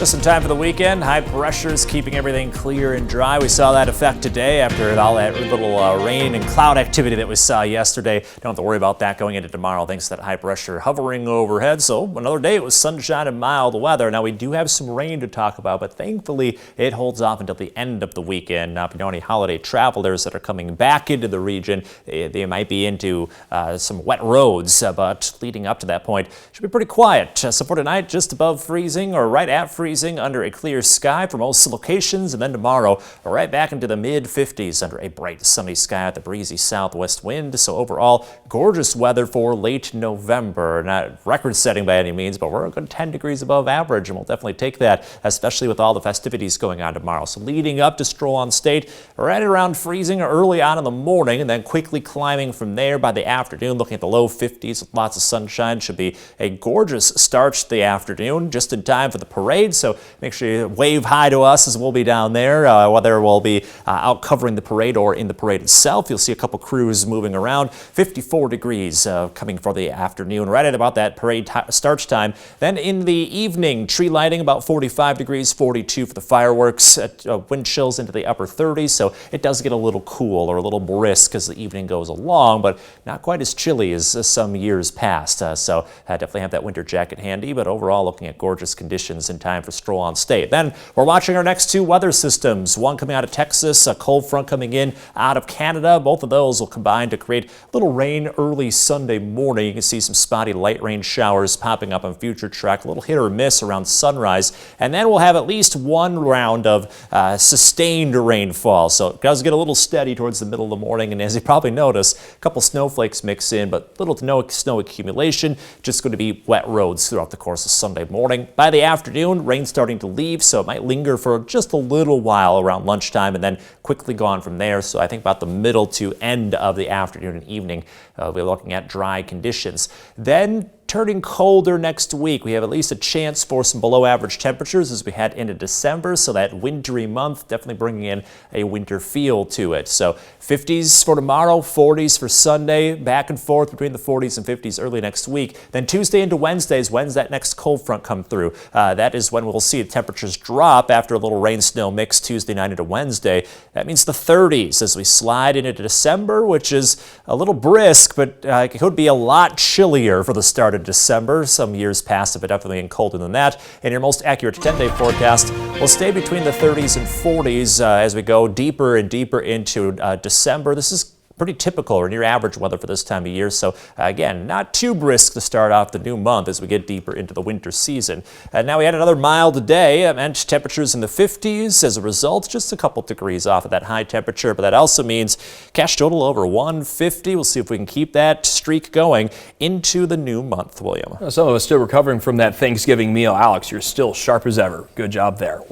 Just in time for the weekend. High pressure is keeping everything clear and dry. We saw that effect today after all that little rain and cloud activity that we saw yesterday. Don't have to worry about that going into tomorrow thanks to that high pressure hovering overhead. So another day it was sunshine and mild weather. Now we do have some rain to talk about, but thankfully it holds off until the end of the weekend. Now if you know any holiday travelers that are coming back into the region, they might be into some wet roads, but leading up to that point should be pretty quiet. So for tonight, just above freezing or right at freezing under a clear sky for most locations, and then tomorrow right back into the mid-50s under a bright sunny sky with a breezy southwest wind. So overall, gorgeous weather for late November. Not record-setting by any means, but we're a good 10 degrees above average, and we'll definitely take that, especially with all the festivities going on tomorrow. So leading up to Stroll on State, right around freezing early on in the morning, and then quickly climbing from there by the afternoon, looking at the low 50s with lots of sunshine. Should be a gorgeous start to the afternoon, just in time for the parade. So make sure you wave hi to us as we'll be down there, whether we'll be out covering the parade or in the parade itself. You'll see a couple crews moving around. 54 degrees coming for the afternoon, right at about that parade start time. Then in the evening, tree lighting about 45 degrees, 42 for the fireworks. Wind chills into the upper 30s, so it does get a little cool or a little brisk as the evening goes along, but not quite as chilly as some years past. So definitely have that winter jacket handy, but overall looking at gorgeous conditions in time for Stroll on State. Then we're watching our next two weather systems, one coming out of Texas, a cold front coming in out of Canada. Both of those will combine to create a little rain early Sunday morning. You can see some spotty light rain showers popping up on future track, a little hit or miss around sunrise, and then we'll have at least one round of sustained rainfall. So it does get a little steady towards the middle of the morning, and as you probably notice, a couple snowflakes mix in, but little to no snow accumulation. Just going to be wet roads throughout the course of Sunday morning. By the afternoon, rain starting to leave, so it might linger for just a little while around lunchtime and then quickly go on from there. So I think about the middle to end of the afternoon and evening, we're looking at dry conditions. Then turning colder next week. We have at least a chance for some below average temperatures as we head into December, so that wintry month definitely bringing in a winter feel to it. So 50s for tomorrow, 40s for Sunday, back and forth between the 40s and 50s early next week. Then Tuesday into Wednesday is when that next cold front come through. That is when we'll see the temperatures drop after a little rain snow mix Tuesday night into Wednesday. That means the 30s as we slide into December, which is a little brisk, but it could be a lot chillier for the start of December. Some years past have been definitely been colder than that. And your most accurate 10-day forecast will stay between the 30s and 40s as we go deeper and deeper into December. This is pretty typical or near average weather for this time of year. So again, not too brisk to start off the new month as we get deeper into the winter season. Now we had another mild day. It meant temperatures in the 50s. As a result, just a couple degrees off of that high temperature, but that also means cash total over 150. We'll see if we can keep that streak going into the new month, William. Some of us still recovering from that Thanksgiving meal. Alex, you're still sharp as ever. Good job there.